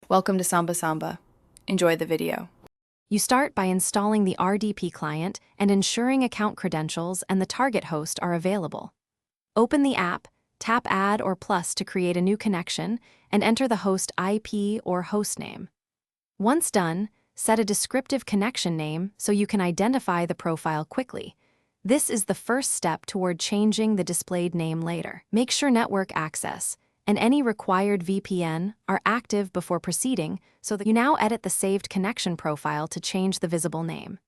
Welcome to Samba Samba. Enjoy the video. You start by installing the RDP client and ensuring account credentials and the target host are available. Open the app, tap Add or Plus to create a new connection, and enter the host IP or hostname. Once done, set a descriptive connection name so you can identify the profile quickly. This is the first step toward changing the displayed name later. Make sure network access and any required VPN are active before proceeding so that you now edit the saved connection profile to change the visible name.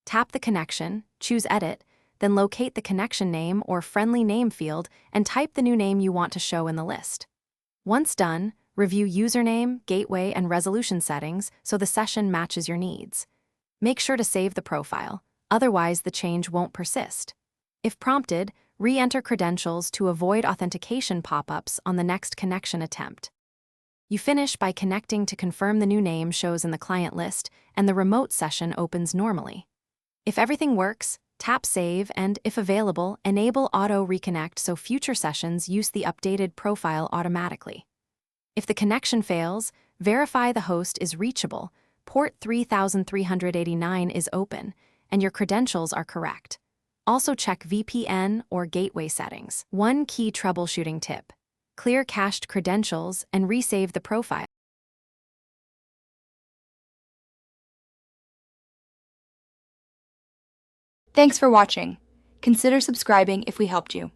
Tap the connection, choose Edit, then locate the connection name or friendly name field and type the new name you want to show in the list. Once done, review username, gateway, and resolution settings so the session matches your needs. Make sure to save the profile, otherwise the change won't persist. If prompted, re-enter credentials to avoid authentication pop-ups on the next connection attempt. You finish by connecting to confirm the new name shows in the client list and the remote session opens normally. If everything works, tap Save and, if available, enable Auto Reconnect so future sessions use the updated profile automatically. If the connection fails, verify the host is reachable, port 3389 is open, and your credentials are correct. Also check VPN or gateway settings. One key troubleshooting tip: clear cached credentials and resave the profile. Thanks for watching. Consider subscribing if we helped you.